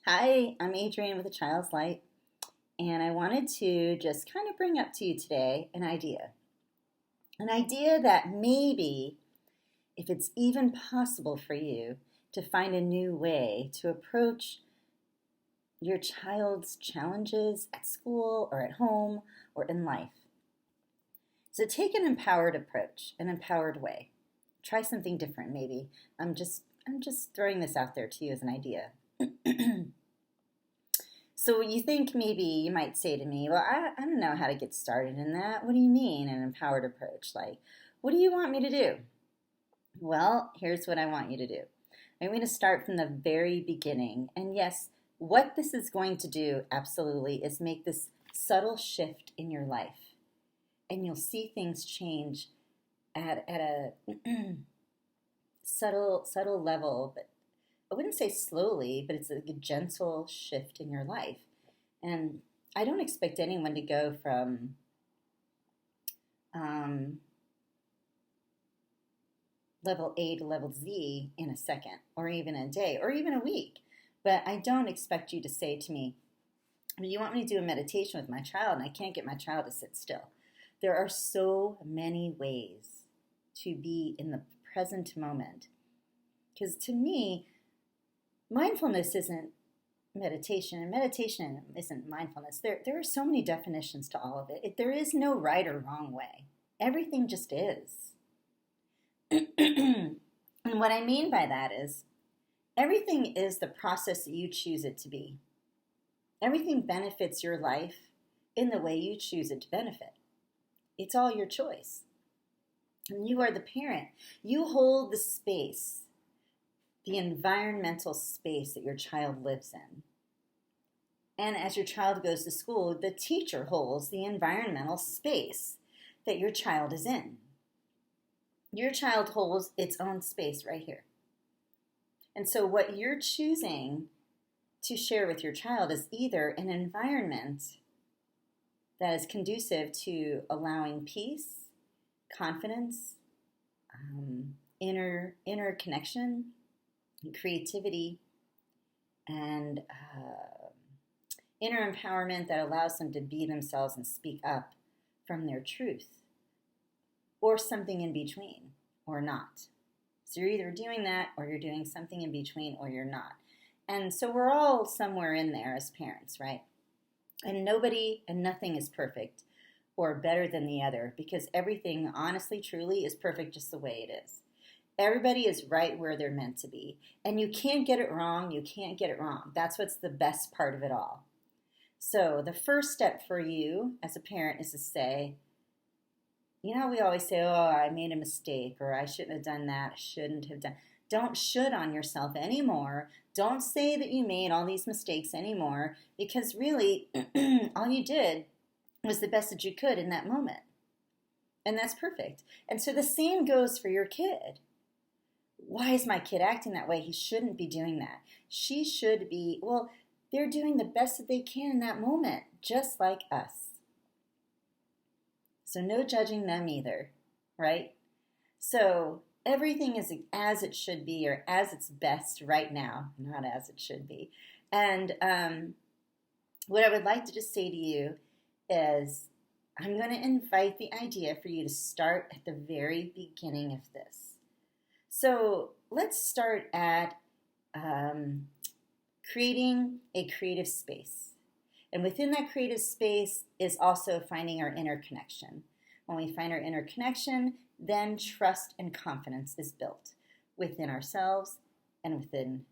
Hi, I'm Adrienne with A Child's Light, and I wanted to just kind of bring up to you today an idea. An idea that maybe, if it's even possible for you, to find a new way to approach your child's challenges at school or at home or in life. So take an empowered approach, an empowered way. Try something different maybe. I'm just throwing this out there to you as an idea. So you think maybe you might say to me, well, I don't know how to get started in that. What do you mean, an empowered approach? Like, what do you want me to do? Well, here's what I want you to do. I'm going to start from the very beginning. And yes, what this is going to do, absolutely, is make this subtle shift in your life. And you'll see things change at a subtle level, but I wouldn't say slowly, but it's a gentle shift in your life. And I don't expect anyone to go from level A to level Z in a second, or even a day, or even a week. But I don't expect you to say to me, you want me to do a meditation with my child, and I can't get my child to sit still. There are so many ways to be in the present moment. Because to me, mindfulness isn't meditation, and meditation isn't mindfulness. There are so many definitions to all of it. There is no right or wrong way. Everything just is. And what I mean by that is, everything is the process that you choose it to be. Everything benefits your life in the way you choose it to benefit. It's all your choice. And you are the parent. You hold the space, the environmental space that your child lives in. And as your child goes to school, the teacher holds the environmental space that your child is in. Your child holds its own space right here. And so what you're choosing to share with your child is either an environment that is conducive to allowing peace, confidence, inner connection, creativity, and inner empowerment that allows them to be themselves and speak up from their truth, or something in between, or not. So you're either doing that, or you're doing something in between, or you're not. And so we're all somewhere in there as parents, right? And nobody and nothing is perfect or better than the other, because everything, honestly, truly, is perfect just the way it is. Everybody is right where they're meant to be. And you can't get it wrong. You can't get it wrong. That's what's the best part of it all. So the first step for you as a parent is to say, you know, we always say, oh, I made a mistake, or I shouldn't have done that, I shouldn't have done. Don't should on yourself anymore. Don't say that you made all these mistakes anymore, because really, all you did was the best that you could in that moment. And that's perfect. And so the same goes for your kid. Why is my kid acting that way? He shouldn't be doing that. She should be, well, they're doing the best that they can in that moment, just like us. So no judging them either, right? So everything is as it should be, or as it's best right now, not as it should be. And what I would like to just say to you is, I'm going to invite the idea for you to start at the very beginning of this. So let's start at creating a creative space. And within that creative space is also finding our inner connection. When we find our inner connection, then trust and confidence is built within ourselves and within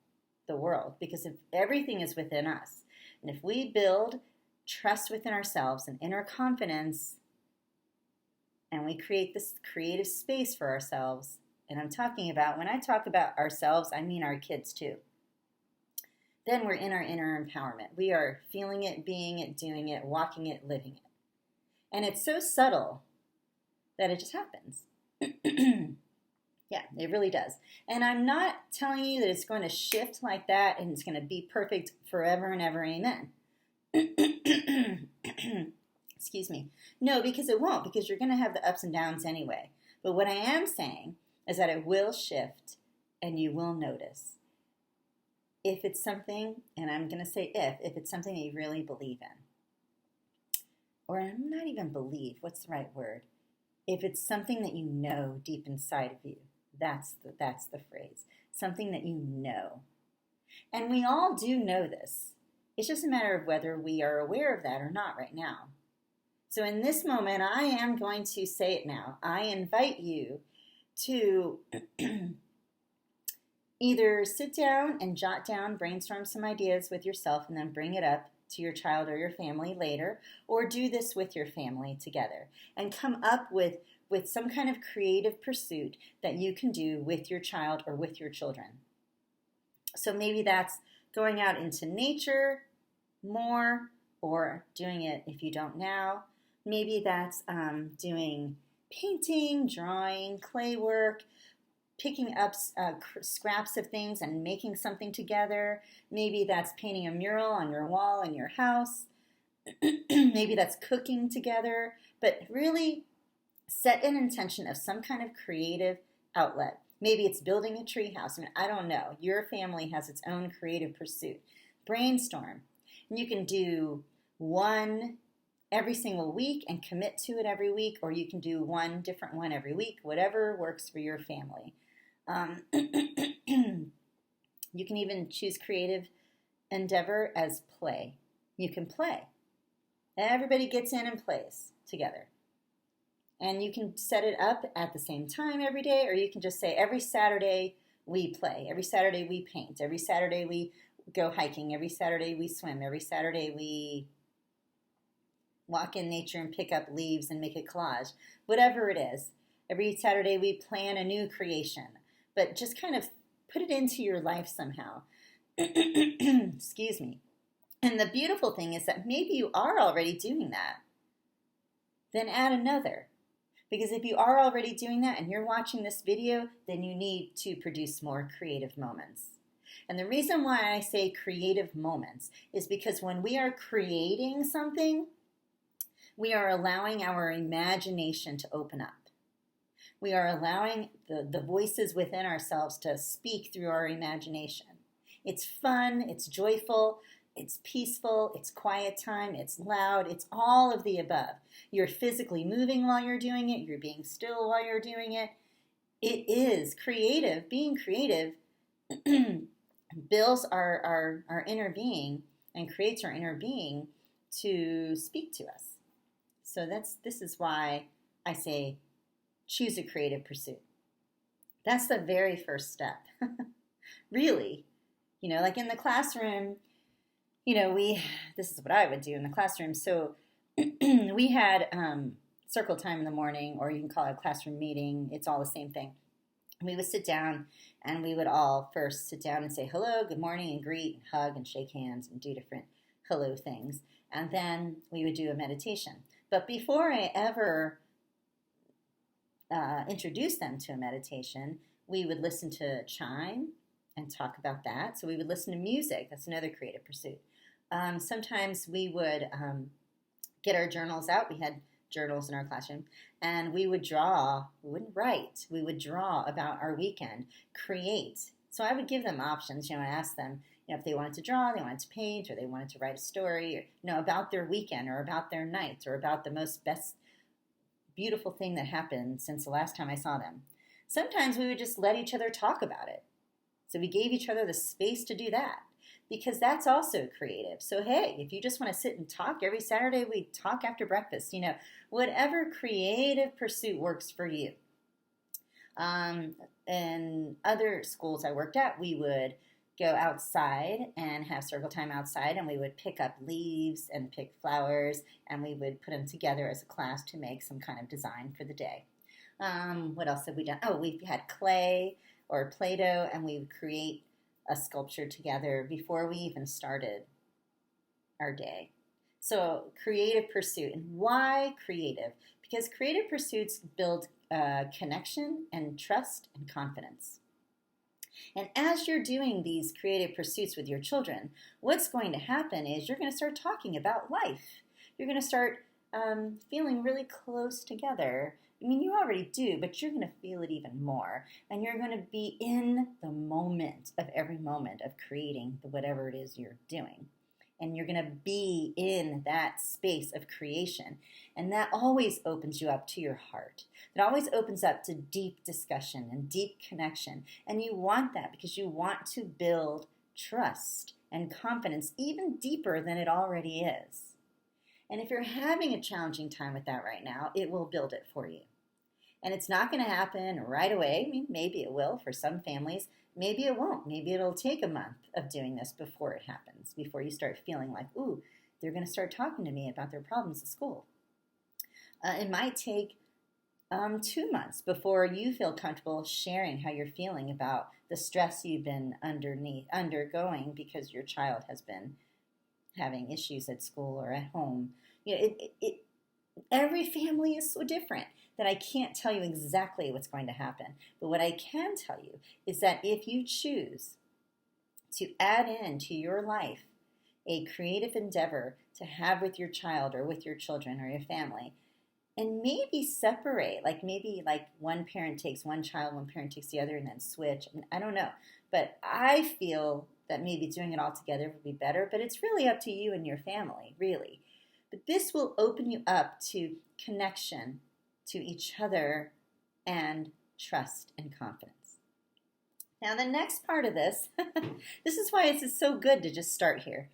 the world. Because if everything is within us, and if we build trust within ourselves and inner confidence, and we create this creative space for ourselves, and I'm talking about, when I talk about ourselves, I mean our kids too. Then we're in our inner empowerment. We are feeling it, being it, doing it, walking it, living it. And it's so subtle that it just happens. Yeah, it really does. And I'm not telling you that it's going to shift like that and it's going to be perfect forever and ever, amen. Excuse me. No, because it won't, because you're going to have the ups and downs anyway. But what I am saying is that it will shift and you will notice. if it's something, and I'm going to say if it's something that you really believe in, or not even believe, what's the right word? If it's something that you know deep inside of you, that's the phrase. Something that you know. And we all do know this. It's just a matter of whether we are aware of that or not right now. So in this moment, I am going to say it now. I invite you to either sit down and jot down, brainstorm some ideas with yourself, and then bring it up to your child or your family later, or do this with your family together and come up with some kind of creative pursuit that you can do with your child or with your children. So maybe that's going out into nature more, or doing it if you don't now. Maybe that's doing painting, drawing, clay work, picking up scraps of things and making something together. Maybe that's painting a mural on your wall in your house. Maybe that's cooking together. But really set an intention of some kind of creative outlet. Maybe it's building a tree house. I mean, I don't know. Your family has its own creative pursuit. Brainstorm. And you can do one every single week and commit to it every week, or you can do one different one every week, whatever works for your family. You can even choose creative endeavor as play. You can play. Everybody gets in and plays together. And you can set it up at the same time every day, or you can just say every Saturday we play. Every Saturday we paint. Every Saturday we go hiking. Every Saturday we swim. Every Saturday we walk in nature and pick up leaves and make a collage. Whatever it is. Every Saturday we plan a new creation. But just kind of put it into your life somehow. Excuse me. And the beautiful thing is that maybe you are already doing that. Then add another. Because if you are already doing that and you're watching this video, then you need to produce more creative moments. And the reason why I say creative moments is because when we are creating something, we are allowing our imagination to open up. We are allowing the voices within ourselves to speak through our imagination. It's fun, it's joyful, it's peaceful, it's quiet time, it's loud, it's all of the above. You're physically moving while you're doing it, you're being still while you're doing it. It is creative. Being creative builds our inner being and creates our inner being to speak to us. So this is why I say choose a creative pursuit. That's the very first step. Really. Like in the classroom, this is what I would do in the classroom. So we had circle time in the morning, or you can call it a classroom meeting. It's all the same thing. We would sit down and we would all first sit down and say hello, good morning, and greet, and hug, and shake hands, and do different hello things. And then we would do a meditation. But before I ever introduced them to a meditation, we would listen to chime and talk about that. So we would listen to music. That's another creative pursuit. Sometimes we would get our journals out. We had journals in our classroom, and we would draw. We wouldn't write. We would draw about our weekend, create. So I would give them options, and ask them, if they wanted to draw, they wanted to paint, or they wanted to write a story, or, about their weekend, or about their night, or about the best beautiful thing that happened since the last time I saw them. Sometimes we would just let each other talk about it. So we gave each other the space to do that, because that's also creative. So hey, if you just want to sit and talk, every Saturday we talk after breakfast, whatever creative pursuit works for you. In other schools I worked at, we would go outside and have circle time outside, and we would pick up leaves and pick flowers, and we would put them together as a class to make some kind of design for the day. What else have we done? Oh, we had clay or Play-Doh, and we would create a sculpture together before we even started our day. So creative pursuit. And why creative? Because creative pursuits build connection and trust and confidence. And as you're doing these creative pursuits with your children, what's going to happen is you're going to start talking about life. You're going to start feeling really close together I mean, you already do, but you're going to feel it even more. And you're going to be in the moment of every moment of creating whatever it is you're doing. And you're going to be in that space of creation. And that always opens you up to your heart. It always opens up to deep discussion and deep connection. And you want that because you want to build trust and confidence even deeper than it already is. And if you're having a challenging time with that right now, it will build it for you. And it's not going to happen right away. I mean, maybe it will for some families. Maybe it won't. Maybe it'll take a month of doing this before it happens, before you start feeling like, ooh, they're going to start talking to me about their problems at school. It might take 2 months before you feel comfortable sharing how you're feeling about the stress you've been undergoing because your child has been having issues at school or at home. You know, every family is so different that I can't tell you exactly what's going to happen. But what I can tell you is that if you choose to add into your life a creative endeavor to have with your child or with your children or your family, and maybe separate, maybe one parent takes one child, one parent takes the other, and then switch. I don't know. But I feel that maybe doing it all together would be better, but it's really up to you and your family, really. But this will open you up to connection to each other and trust and confidence. Now, the next part of this, this is why it's so good to just start here.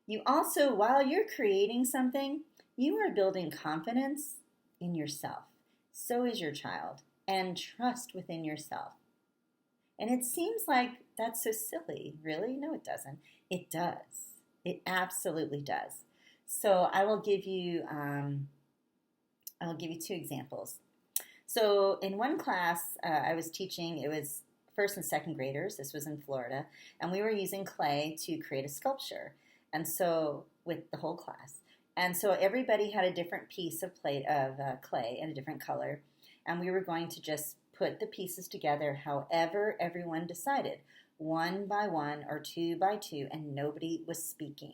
You also, while you're creating something, you are building confidence in yourself. So is your child, and trust within yourself. And it seems like that's so silly. Really? No, it doesn't. It does. It absolutely does. So I will give you 2 examples. So in one class I was teaching, it was first and second graders. This was in Florida, and we were using clay to create a sculpture. And so with the whole class, and so everybody had a different piece of clay in a different color, and we were going to just put the pieces together however everyone decided, 1 by 1 or 2 by 2, and nobody was speaking.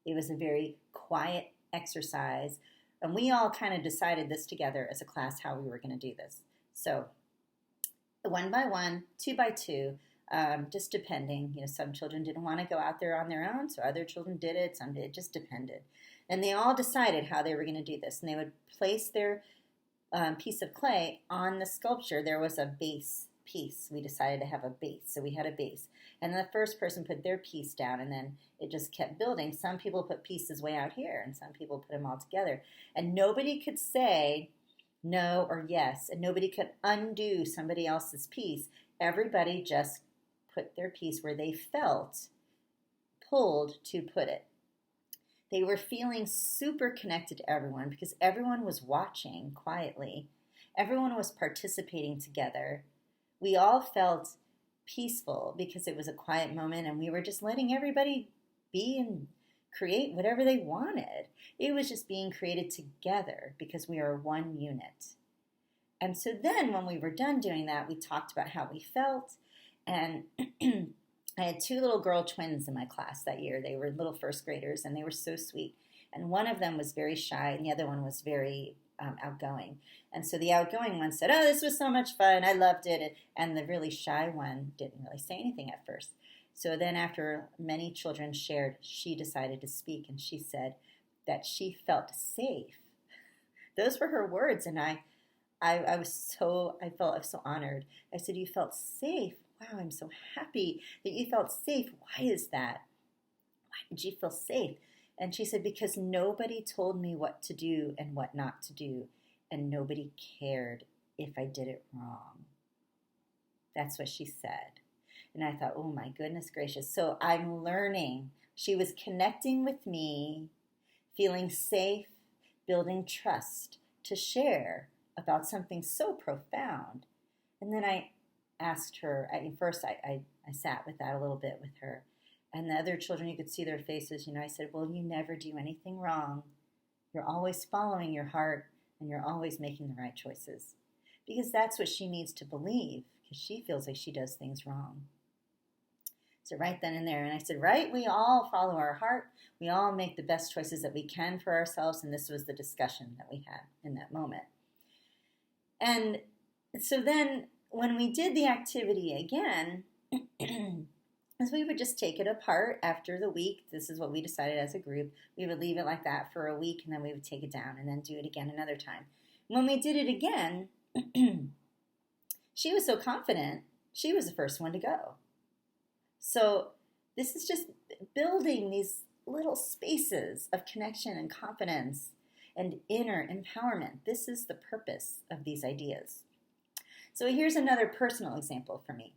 It was a very quiet exercise, and we all kind of decided this together as a class how we were going to do this. So 1 by 1, 2 by 2, just depending. You know, some children didn't want to go out there on their own, so other children did it. It just depended. And they all decided how they were going to do this, and they would place their piece of clay on the sculpture. There was a base piece. We decided to have a base, so we had a base. And then the first person put their piece down, and then it just kept building. Some people put pieces way out here, and some people put them all together. And nobody could say no or yes, and nobody could undo somebody else's piece. Everybody just put their piece where they felt pulled to put it. They were feeling super connected to everyone because everyone was watching quietly. Everyone was participating together. We all felt peaceful because it was a quiet moment and we were just letting everybody be and create whatever they wanted. It was just being created together because we are one unit. And so then when we were done doing that, we talked about how we felt. And I had 2 little girl twins in my class that year. They were little first graders, and they were so sweet. And one of them was very shy, and the other one was very outgoing. And so the outgoing one said, "Oh, this was so much fun. I loved it." And the really shy one didn't really say anything at first. So then after many children shared, she decided to speak, and she said that she felt safe. Those were her words, and I felt so honored. I said, "You felt safe? Wow, I'm so happy that you felt safe. Why is that? Why did you feel safe?" And she said, "Because nobody told me what to do and what not to do, and nobody cared if I did it wrong." That's what she said. And I thought, oh my goodness gracious. So I'm learning. She was connecting with me, feeling safe, building trust to share about something so profound. And then I asked her, I sat with that a little bit with her. And the other children, you could see their faces. I said, "Well, you never do anything wrong. You're always following your heart, and you're always making the right choices." Because that's what she needs to believe, because she feels like she does things wrong. So right then and there, and I said, right, we all follow our heart. We all make the best choices that we can for ourselves, and this was the discussion that we had in that moment. And so then when we did the activity again, as we would just take it apart after the week. This is what we decided as a group. We would leave it like that for a week, and then we would take it down and then do it again another time. When we did it again, she was so confident, she was the first one to go. So this is just building these little spaces of connection and confidence and inner empowerment. This is the purpose of these ideas. So here's another personal example for me.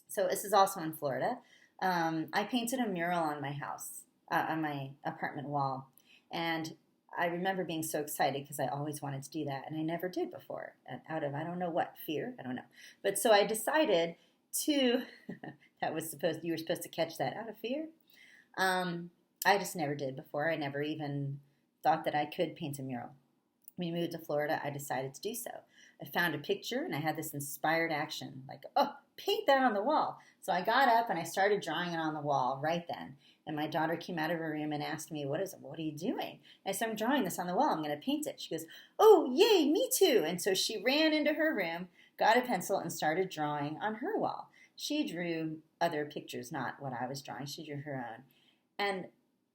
So this is also in Florida. I painted a mural on my house, on my apartment wall. And I remember being so excited because I always wanted to do that. And I never did before, out of, I don't know what, fear? I don't know. But so I decided to, you were supposed to catch that, out of fear? I just never did before. I never even thought that I could paint a mural. When we moved to Florida, I decided to do so. I found a picture and I had this inspired action, like, oh, paint that on the wall. So I got up and I started drawing it on the wall right then. And my daughter came out of her room and asked me, what are you doing? I said, I'm drawing this on the wall. I'm going to paint it. She goes, oh, yay, me too. And so she ran into her room, got a pencil, and started drawing on her wall. She drew other pictures, not what I was drawing. She drew her own. And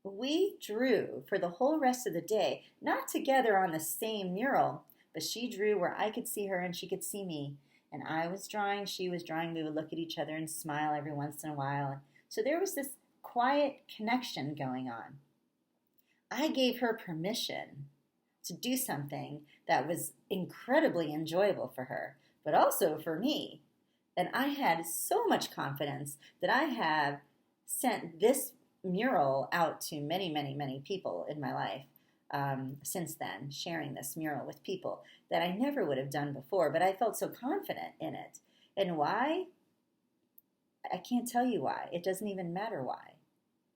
we drew for the whole rest of the day, not together on the same mural, but she drew where I could see her and she could see me. And I was drawing, she was drawing. We would look at each other and smile every once in a while. So there was this quiet connection going on. I gave her permission to do something that was incredibly enjoyable for her, but also for me. And I had so much confidence that I have sent this mural out to many, many, many people in my life. Since then, sharing this mural with people that I never would have done before, but I felt so confident in it. And why? I can't tell you why. It doesn't even matter why.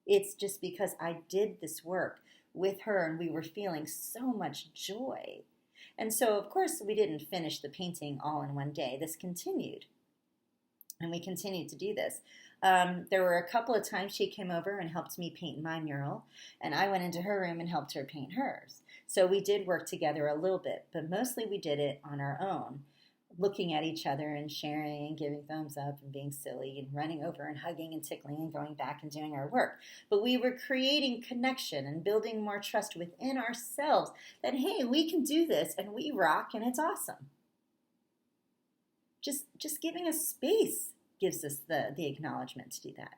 It's just because I did this work with her and we were feeling so much joy. And so, of course, we didn't finish the painting all in one day. This continued. And we continued to do this. There were a couple of times she came over and helped me paint my mural, and I went into her room and helped her paint hers. So we did work together a little bit, but mostly we did it on our own, looking at each other and sharing and giving thumbs up and being silly and running over and hugging and tickling and going back and doing our work. But we were creating connection and building more trust within ourselves that, hey, we can do this and we rock and it's awesome. Just giving us space gives us the acknowledgement to do that.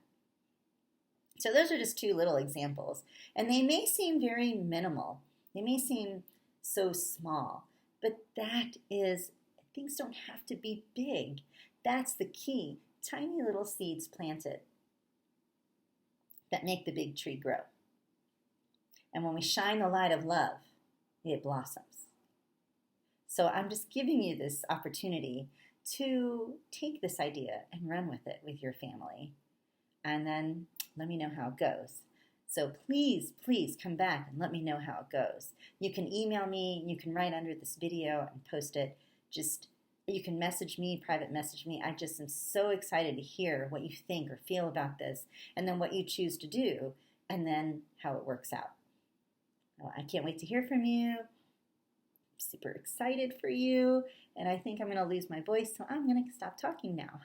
So those are just two little examples. And they may seem very minimal. They may seem so small. But things don't have to be big. That's the key. Tiny little seeds planted that make the big tree grow. And when we shine the light of love, it blossoms. So I'm just giving you this opportunity to take this idea and run with it with your family. And then let me know how it goes. So please, please come back and let me know how it goes. You can email me, you can write under this video and post it. You can message me, private message me. I just am so excited to hear what you think or feel about this, and then what you choose to do, and then how it works out. Well, I can't wait to hear from you. Super excited for you, and I think I'm going to lose my voice, so I'm going to stop talking now.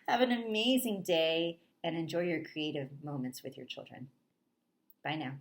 Have an amazing day and enjoy your creative moments with your children. Bye now.